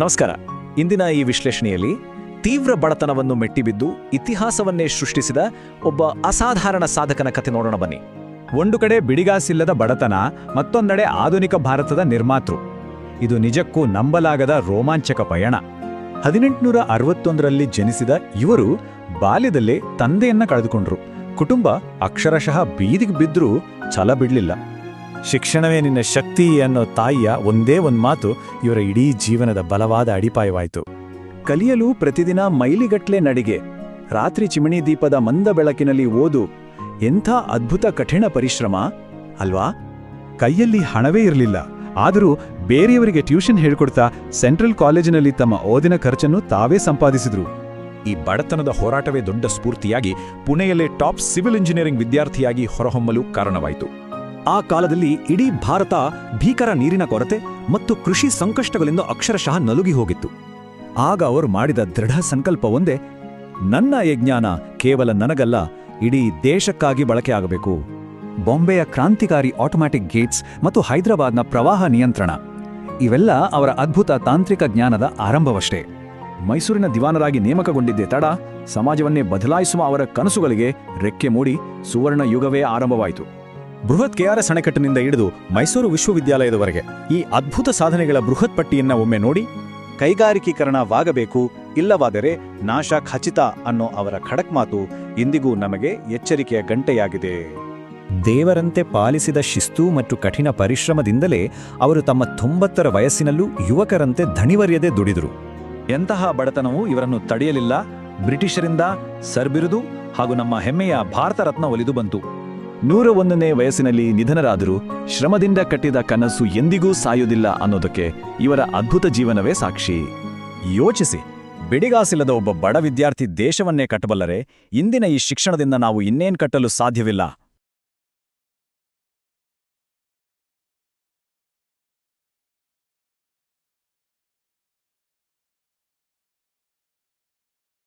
ನಮಸ್ಕಾರ. ಇಂದಿನ ಈ ವಿಶ್ಲೇಷಣೆಯಲ್ಲಿ ತೀವ್ರ ಬಡತನವನ್ನು ಮೆಟ್ಟಿಬಿದ್ದು ಇತಿಹಾಸವನ್ನೇ ಸೃಷ್ಟಿಸಿದ ಒಬ್ಬ ಅಸಾಧಾರಣ ಸಾಧಕನ ಕಥೆ ನೋಡೋಣ ಬನ್ನಿ. ಒಂದು ಕಡೆ ಬಿಡಿಗಾಸಿಲ್ಲದ ಬಡತನ, ಮತ್ತೊಂದೆಡೆ ಆಧುನಿಕ ಭಾರತದ ನಿರ್ಮಾತೃ. ಇದು ನಿಜಕ್ಕೂ ನಂಬಲಾಗದ ರೋಮಾಂಚಕ ಪಯಣ. 1861ರಲ್ಲಿ ಜನಿಸಿದ ಇವರು ಬಾಲ್ಯದಲ್ಲೇ ತಂದೆಯನ್ನ ಕಳೆದುಕೊಂಡ್ರು. ಕುಟುಂಬ ಅಕ್ಷರಶಃ ಬೀದಿಗೆ ಬಿದ್ದರೂ ಛಲ ಬಿಡಲಿಲ್ಲ. ಶಿಕ್ಷಣವೇ ನಿನ್ನ ಶಕ್ತಿ ಅನ್ನೋ ತಾಯಿಯ ಒಂದೇ ಒಂದು ಮಾತು ಇವರ ಇಡೀ ಜೀವನದ ಬಲವಾದ ಅಡಿಪಾಯವಾಯಿತು. ಕಲಿಯಲು ಪ್ರತಿದಿನ ಮೈಲಿಗಟ್ಲೆ ನಡಿಗೆ, ರಾತ್ರಿ ಚಿಮಣಿ ದೀಪದ ಮಂದ ಬೆಳಕಿನಲ್ಲಿ ಓದು, ಎಂಥ ಅದ್ಭುತ ಕಠಿಣ ಪರಿಶ್ರಮ ಅಲ್ವಾ? ಕೈಯಲ್ಲಿ ಹಣವೇ ಇರಲಿಲ್ಲ, ಆದರೂ ಬೇರೆಯವರಿಗೆ ಟ್ಯೂಷನ್ ಹೇಳ್ಕೊಡ್ತಾ ಸೆಂಟ್ರಲ್ ಕಾಲೇಜಿನಲ್ಲಿ ತಮ್ಮ ಓದಿನ ಖರ್ಚನ್ನು ತಾವೇ ಸಂಪಾದಿಸಿದ್ರು. ಈ ಬಡತನದ ಹೋರಾಟವೇ ದೊಡ್ಡ ಸ್ಫೂರ್ತಿಯಾಗಿ ಪುಣೆಯಲ್ಲೇ ಟಾಪ್ ಸಿವಿಲ್ ಇಂಜಿನಿಯರಿಂಗ್ ವಿದ್ಯಾರ್ಥಿಯಾಗಿ ಹೊರಹೊಮ್ಮಲು ಕಾರಣವಾಯಿತು. ಆ ಕಾಲದಲ್ಲಿ ಇಡೀ ಭಾರತ ಭೀಕರ ನೀರಿನ ಕೊರತೆ ಮತ್ತು ಕೃಷಿ ಸಂಕಷ್ಟಗಳಿಂದ ಅಕ್ಷರಶಃ ನಲುಗಿ ಹೋಗಿತ್ತು. ಆಗ ಅವರು ಮಾಡಿದ ದೃಢ ಸಂಕಲ್ಪವೊಂದೇ, ನನ್ನ ಯಜ್ಞಾನ ಕೇವಲ ನನಗಲ್ಲ, ಇಡೀ ದೇಶಕ್ಕಾಗಿ ಬಳಕೆಯಾಗಬೇಕು. ಬಾಂಬೆಯ ಕ್ರಾಂತಿಕಾರಿ ಆಟೋಮ್ಯಾಟಿಕ್ ಗೇಟ್ಸ್ ಮತ್ತು ಹೈದರಾಬಾದ್ನ ಪ್ರವಾಹ ನಿಯಂತ್ರಣ ಇವೆಲ್ಲ ಅವರ ಅದ್ಭುತ ತಾಂತ್ರಿಕ ಜ್ಞಾನದ ಆರಂಭವಷ್ಟೇ. ಮೈಸೂರಿನ ದಿವಾನರಾಗಿ ನೇಮಕಗೊಂಡಿದ್ದೇ ತಡ, ಸಮಾಜವನ್ನೇ ಬದಲಾಯಿಸುವ ಅವರ ಕನಸುಗಳಿಗೆ ರೆಕ್ಕೆ ಮೂಡಿ ಸುವರ್ಣ ಯುಗವೇ ಆರಂಭವಾಯಿತು. ಬೃಹತ್ ಕೆಆರ್ಎಸ್ ಅಣೆಕಟ್ಟಿನಿಂದ ಹಿಡಿದು ಮೈಸೂರು ವಿಶ್ವವಿದ್ಯಾಲಯದವರೆಗೆ ಈ ಅದ್ಭುತ ಸಾಧನೆಗಳ ಬೃಹತ್ ಪಟ್ಟಿಯನ್ನ ಒಮ್ಮೆ ನೋಡಿ. ಕೈಗಾರಿಕೀಕರಣವಾಗಬೇಕು, ಇಲ್ಲವಾದರೆ ನಾಶ ಖಚಿತ ಅನ್ನೋ ಅವರ ಖಡಕ್ ಮಾತು ಇಂದಿಗೂ ನಮಗೆ ಎಚ್ಚರಿಕೆಯ ಗಂಟೆಯಾಗಿದೆ. ದೇವರಂತೆ ಪಾಲಿಸಿದ ಶಿಸ್ತು ಮತ್ತು ಕಠಿಣ ಪರಿಶ್ರಮದಿಂದಲೇ ಅವರು ತಮ್ಮ 90ರ ವಯಸ್ಸಿನಲ್ಲೂ ಯುವಕರಂತೆ ದಣಿವರಿಯದೆ ದುಡಿದರು. ಎಂತಹ ಬಡತನವೂ ಇವರನ್ನು ತಡೆಯಲಿಲ್ಲ. ಬ್ರಿಟಿಷರಿಂದ ಸರ್ಬಿರುದು ಹಾಗೂ ನಮ್ಮ ಹೆಮ್ಮೆಯ ಭಾರತ ರತ್ನ ಒಲಿದು ಬಂತು. 101ನೇ ವಯಸ್ಸಿನಲ್ಲಿ ನಿಧನರಾದರೂ ಶ್ರಮದಿಂದ ಕಟ್ಟಿದ ಕನಸು ಎಂದಿಗೂ ಸಾಯುವುದಿಲ್ಲ ಅನ್ನೋದಕ್ಕೆ ಇವರ ಅದ್ಭುತ ಜೀವನವೇ ಸಾಕ್ಷಿ. ಯೋಚಿಸಿ, ಬಿಡಿಗಾಸಿಲ್ಲದ ಒಬ್ಬ ಬಡ ವಿದ್ಯಾರ್ಥಿ ದೇಶವನ್ನೇ ಕಟ್ಟಬಲ್ಲರೆ, ಇಂದಿನ ಈ ಶಿಕ್ಷಣದಿಂದ ನಾವು ಇನ್ನೇನು ಕಟ್ಟಲು ಸಾಧ್ಯವಿಲ್ಲ.